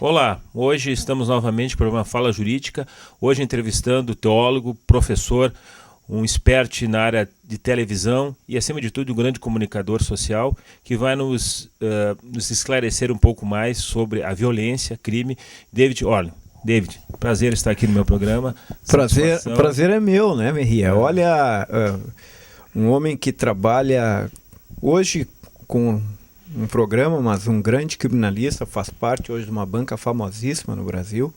Olá, hoje estamos novamente no programa Fala Jurídica, hoje entrevistando o teólogo, professor, um expert na área de televisão e, acima de tudo, um grande comunicador social que vai nos esclarecer um pouco mais sobre a violência, crime. David Orlin. David, prazer estar aqui no meu programa. Prazer é meu, né, Merria? Olha, um homem que trabalha hoje com um programa, mas um grande criminalista, faz parte hoje de uma banca famosíssima no Brasil,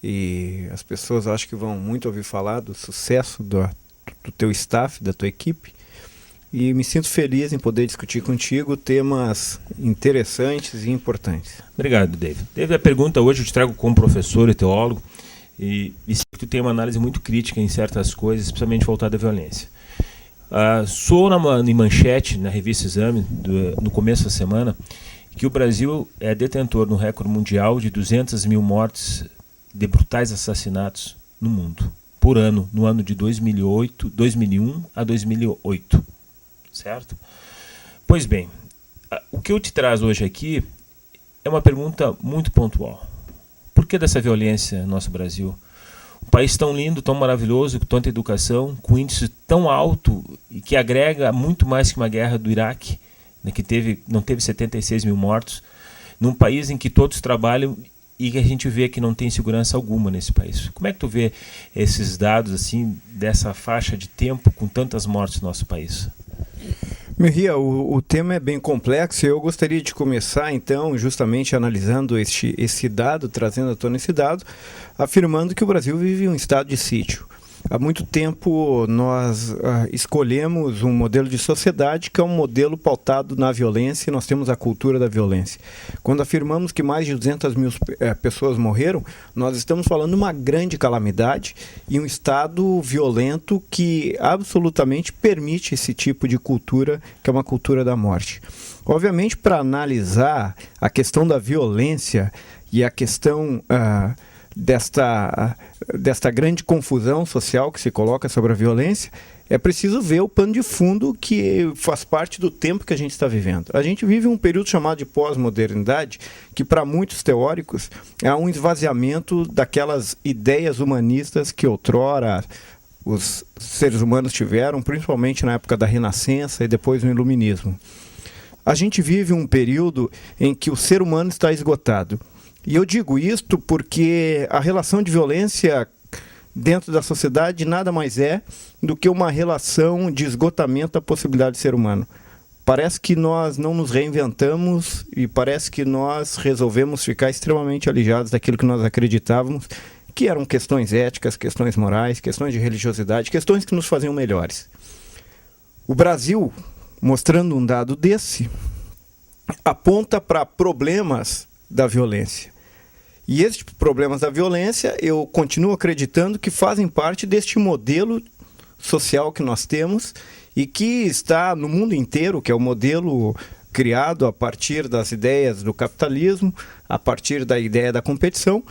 e as pessoas acho que vão muito ouvir falar do sucesso do teu staff, da tua equipe, e me sinto feliz em poder discutir contigo temas interessantes e importantes. Obrigado, David. David, a pergunta hoje eu te trago como professor e teólogo, e sei que tu tem uma análise muito crítica em certas coisas, especialmente voltada à violência. Sou em manchete na revista Exame, no começo da semana, que o Brasil é detentor no recorde mundial de 200 mil mortes de brutais assassinatos no mundo, por ano, no ano de 2001 a 2008, certo? Pois bem, o que eu te trago hoje aqui é uma pergunta muito pontual. Por que dessa violência no nosso Brasil? Um país tão lindo, tão maravilhoso, com tanta educação, com índice tão alto e que agrega muito mais que uma guerra do Iraque, né, que não teve 76 mil mortos, num país em que todos trabalham e que a gente vê que não tem segurança alguma nesse país. Como é que tu vê esses dados assim dessa faixa de tempo com tantas mortes no nosso país? Merria, o tema é bem complexo e eu gostaria de começar, então, justamente analisando esse dado, trazendo à tona esse dado, afirmando que o Brasil vive um estado de sítio. Há muito tempo nós escolhemos um modelo de sociedade que é um modelo pautado na violência e nós temos a cultura da violência. Quando afirmamos que mais de 200 mil pessoas morreram, nós estamos falando de uma grande calamidade e um estado violento que absolutamente permite esse tipo de cultura, que é uma cultura da morte. Obviamente, para analisar a questão da violência e a questão desta grande confusão social que se coloca sobre a violência, é preciso ver o pano de fundo que faz parte do tempo que a gente está vivendo. A gente vive um período chamado de pós-modernidade, que para muitos teóricos é um esvaziamento daquelas ideias humanistas que outrora os seres humanos tiveram, principalmente na época da Renascença e depois no Iluminismo. A gente vive um período em que o ser humano está esgotado. E eu digo isto porque a relação de violência dentro da sociedade nada mais é do que uma relação de esgotamento da possibilidade de ser humano. Parece que nós não nos reinventamos e parece que nós resolvemos ficar extremamente alijados daquilo que nós acreditávamos, que eram questões éticas, questões morais, questões de religiosidade, questões que nos faziam melhores. O Brasil, mostrando um dado desse, aponta para problemas da violência. E esses problemas da violência, eu continuo acreditando que fazem parte deste modelo social que nós temos e que está no mundo inteiro, que é o modelo criado a partir das ideias do capitalismo, a partir da ideia da competição,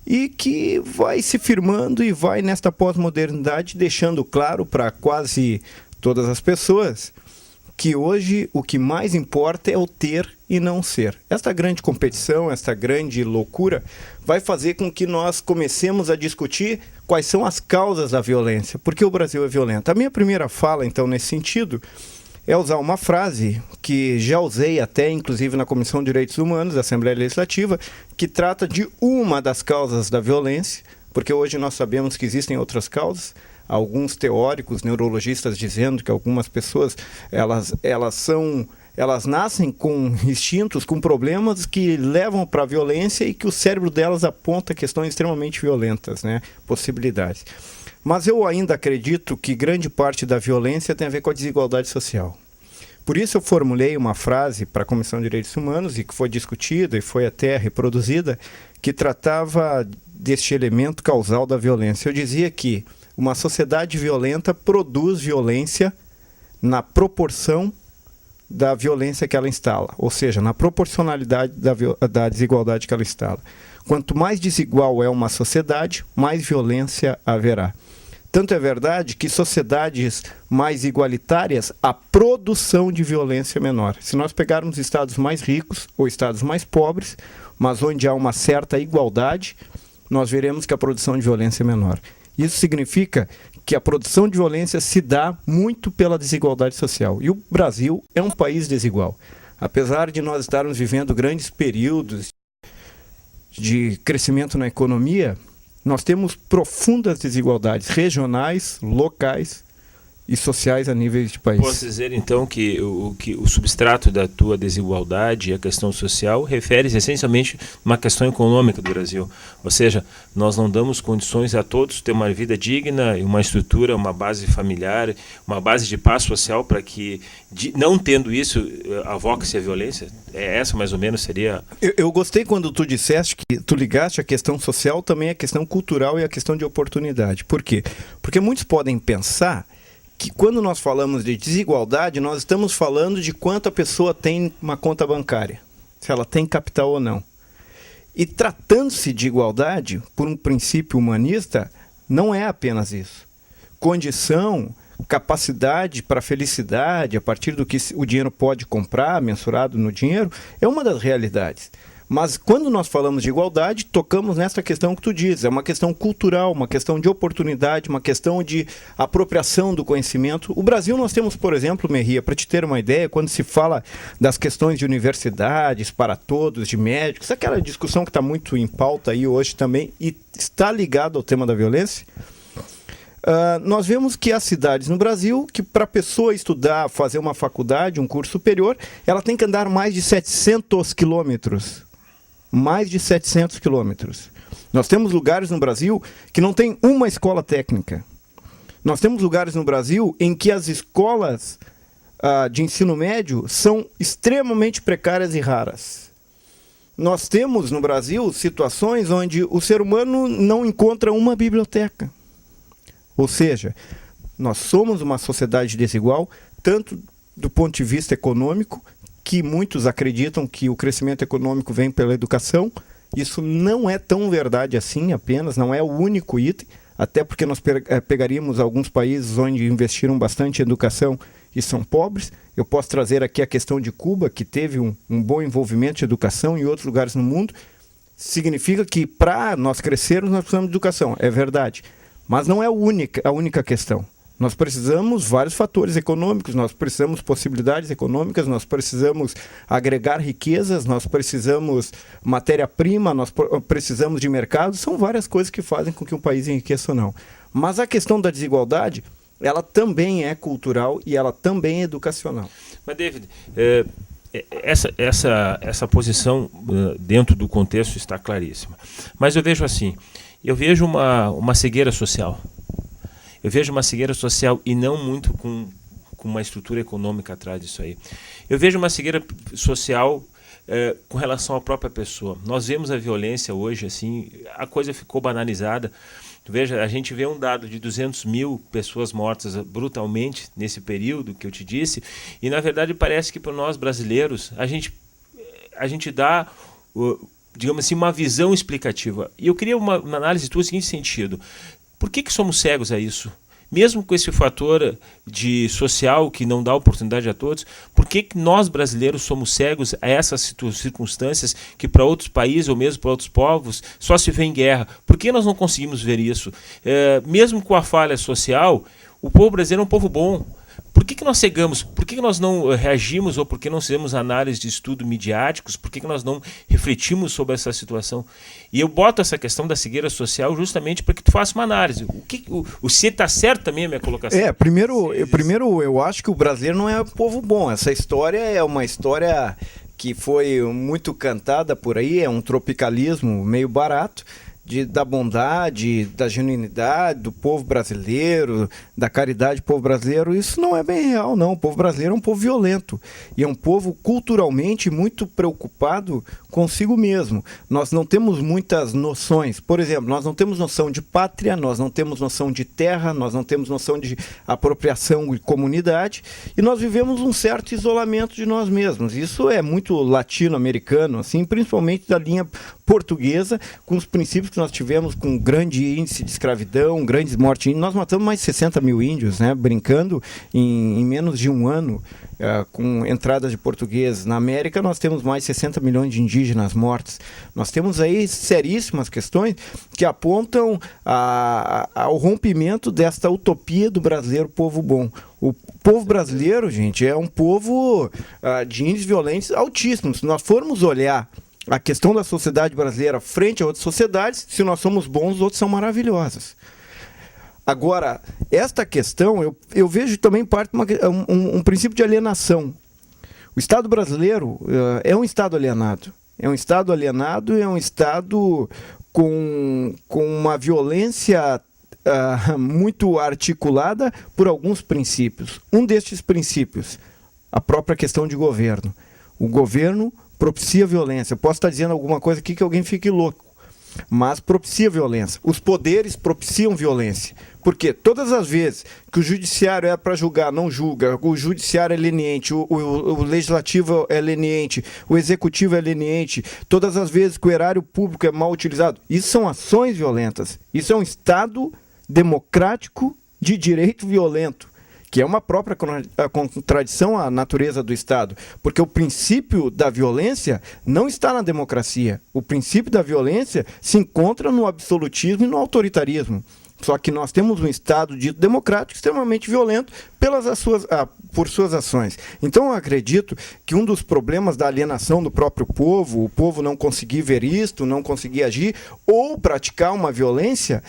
e que vai se firmando e vai nesta pós-modernidade deixando claro para quase todas as pessoas que hoje o que mais importa é o ter e não ser. Esta grande competição, esta grande loucura vai fazer com que nós comecemos a discutir quais são as causas da violência, porque o Brasil é violento. A minha primeira fala, então, nesse sentido, é usar uma frase que já usei até, inclusive, na Comissão de Direitos Humanos da Assembleia Legislativa, que trata de uma das causas da violência, porque hoje nós sabemos que existem outras causas. Alguns teóricos, neurologistas dizendo que algumas pessoas elas nascem com instintos, com problemas que levam para a violência e que o cérebro delas aponta questões extremamente violentas, né? Possibilidades. Mas eu ainda acredito que grande parte da violência tem a ver com a desigualdade social. Por isso eu formulei uma frase para a Comissão de Direitos Humanos e que foi discutida e foi até reproduzida, que tratava deste elemento causal da violência. Eu dizia que uma sociedade violenta produz violência na proporção da violência que ela instala, ou seja, na proporcionalidade da desigualdade que ela instala. Quanto mais desigual é uma sociedade, mais violência haverá. Tanto é verdade que sociedades mais igualitárias, a produção de violência é menor. Se nós pegarmos estados mais ricos ou estados mais pobres, mas onde há uma certa igualdade, nós veremos que a produção de violência é menor. Isso significa que a produção de violência se dá muito pela desigualdade social. E o Brasil é um país desigual. Apesar de nós estarmos vivendo grandes períodos de crescimento na economia, nós temos profundas desigualdades regionais, locais e sociais a nível de país. Posso dizer, então, que o substrato da tua desigualdade e a questão social refere-se essencialmente a uma questão econômica do Brasil. Ou seja, nós não damos condições a todos ter uma vida digna, uma estrutura, uma base familiar, uma base de paz social para que, não tendo isso, avoque-se a violência? É essa, mais ou menos, seria... Eu gostei quando tu disseste que tu ligaste a questão social também a questão cultural e a questão de oportunidade. Por quê? Porque muitos podem pensar que quando nós falamos de desigualdade, nós estamos falando de quanto a pessoa tem uma conta bancária, se ela tem capital ou não. E tratando-se de igualdade, por um princípio humanista, não é apenas isso. Condição, capacidade para felicidade, a partir do que o dinheiro pode comprar, mensurado no dinheiro, é uma das realidades. Mas quando nós falamos de igualdade, tocamos nessa questão que tu diz, é uma questão cultural, uma questão de oportunidade, uma questão de apropriação do conhecimento. O Brasil nós temos, por exemplo, Merria, para te ter uma ideia, quando se fala das questões de universidades para todos, de médicos, aquela discussão que está muito em pauta aí hoje também, e está ligado ao tema da violência, nós vemos que há cidades no Brasil que para a pessoa estudar, fazer uma faculdade, um curso superior, ela tem que andar mais de 700 quilômetros. Mais de 700 quilômetros. Nós temos lugares no Brasil que não tem uma escola técnica. Nós temos lugares no Brasil em que as escolas de ensino médio são extremamente precárias e raras. Nós temos no Brasil situações onde o ser humano não encontra uma biblioteca. Ou seja, nós somos uma sociedade desigual, tanto do ponto de vista econômico, que muitos acreditam que o crescimento econômico vem pela educação. Isso não é tão verdade assim apenas, não é o único item, até porque nós pegaríamos alguns países onde investiram bastante em educação e são pobres. Eu posso trazer aqui a questão de Cuba, que teve um bom envolvimento de educação em outros lugares no mundo. Significa que para nós crescermos nós precisamos de educação, é verdade. Mas não é a única questão. Nós precisamos vários fatores econômicos, nós precisamos possibilidades econômicas, nós precisamos agregar riquezas, nós precisamos matéria-prima, nós precisamos de mercado. São várias coisas que fazem com que um país enriqueça ou não. Mas a questão da desigualdade, ela também é cultural e ela também é educacional. Mas, David, essa posição dentro do contexto está claríssima. Mas eu vejo assim, eu vejo uma cegueira social. Eu vejo uma cegueira social e não muito com uma estrutura econômica atrás disso aí. Eu vejo uma cegueira social com relação à própria pessoa. Nós vemos a violência hoje, assim, a coisa ficou banalizada. Veja, a gente vê um dado de 200 mil pessoas mortas brutalmente nesse período que eu te disse, e na verdade parece que para nós brasileiros a gente dá, digamos assim, uma visão explicativa. E eu queria uma análise tua no seguinte sentido. Por que somos cegos a isso? Mesmo com esse fator social que não dá oportunidade a todos, por que nós brasileiros somos cegos a essas circunstâncias que para outros países ou mesmo para outros povos só se vê em guerra? Por que nós não conseguimos ver isso? Mesmo com a falha social, o povo brasileiro é um povo bom. Por que nós cegamos? Por que nós não reagimos ou por que não fizemos análise de estudo midiáticos? Por que nós não refletimos sobre essa situação? E eu boto essa questão da cegueira social justamente para que tu faça uma análise. O se está certo também é a minha colocação. Primeiro eu acho que o brasileiro não é um povo bom. Essa história é uma história que foi muito cantada por aí, é um tropicalismo meio barato. Da bondade, da genuinidade do povo brasileiro, da caridade do povo brasileiro. Isso não é bem real, não. O povo brasileiro é um povo violento e é um povo culturalmente muito preocupado consigo mesmo. Nós não temos muitas noções. Por exemplo, nós não temos noção de pátria, nós não temos noção de terra, nós não temos noção de apropriação de comunidade e nós vivemos um certo isolamento de nós mesmos. Isso é muito latino-americano, assim, principalmente da linha portuguesa, com os princípios que nós tivemos com grande índice de escravidão, grandes mortes, nós matamos mais de 60 mil índios, né, brincando em menos de um ano, com entradas de portugueses. Na América nós temos mais de 60 milhões de indígenas mortos. Nós temos aí seríssimas questões que apontam ao rompimento desta utopia do brasileiro povo bom. O povo brasileiro, gente, é um povo de índices violentos altíssimos. Se nós formos olhar a questão da sociedade brasileira frente a outras sociedades, se nós somos bons, os outros são maravilhosos. Agora, esta questão, eu vejo também parte um princípio de alienação. O Estado brasileiro é um Estado alienado. É um Estado alienado, é um Estado com uma violência muito articulada por alguns princípios. Um destes princípios, a própria questão de governo. O governo propicia violência. Eu posso estar dizendo alguma coisa aqui que alguém fique louco, mas propicia violência. Os poderes propiciam violência. Porque todas as vezes que o judiciário é para julgar, não julga, o judiciário é leniente, o legislativo é leniente, o executivo é leniente, todas as vezes que o erário público é mal utilizado, isso são ações violentas. Isso é um Estado democrático de direito violento, que é uma própria contradição à natureza do Estado, porque o princípio da violência não está na democracia. O princípio da violência se encontra no absolutismo e no autoritarismo. Só que nós temos um Estado dito democrático extremamente violento por suas ações. Então eu acredito que um dos problemas da alienação do próprio povo, o povo não conseguir ver isto, não conseguir agir, ou praticar uma violência,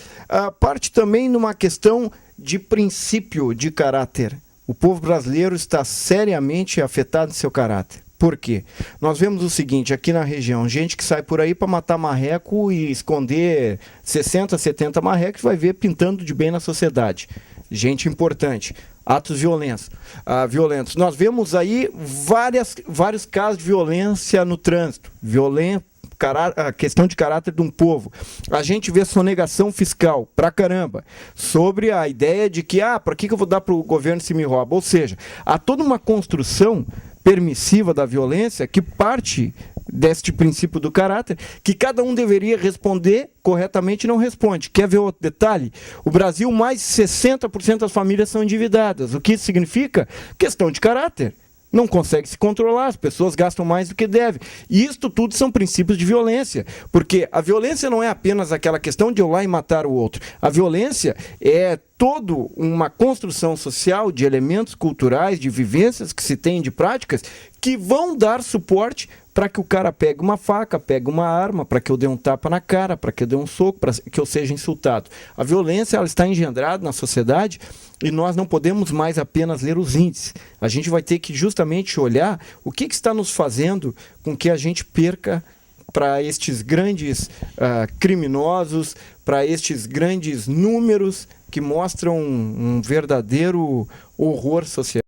parte também numa questão de princípio de caráter. O povo brasileiro está seriamente afetado em seu caráter. Por quê? Nós vemos o seguinte, aqui na região, gente que sai por aí para matar marreco e esconder 60, 70 marrecos, vai ver pintando de bem na sociedade. Gente importante. Atos violentos. Nós vemos aí vários casos de violência no trânsito. A questão de caráter de um povo. A gente vê sonegação fiscal pra caramba, sobre a ideia de que, para que eu vou dar para o governo se me rouba? Ou seja, há toda uma construção permissiva da violência que parte deste princípio do caráter, que cada um deveria responder corretamente e não responde. Quer ver outro detalhe? O Brasil, mais de 60% das famílias são endividadas. O que isso significa? Questão de caráter. Não consegue se controlar, as pessoas gastam mais do que devem. E isto tudo são princípios de violência, porque a violência não é apenas aquela questão de eu lá e matar o outro. A violência é toda uma construção social de elementos culturais, de vivências que se tem, de práticas, que vão dar suporte para que o cara pegue uma faca, pegue uma arma, para que eu dê um tapa na cara, para que eu dê um soco, para que eu seja insultado. A violência, ela está engendrada na sociedade e nós não podemos mais apenas ler os índices. A gente vai ter que justamente olhar o que está nos fazendo com que a gente perca para estes grandes criminosos, para estes grandes números que mostram um verdadeiro horror social.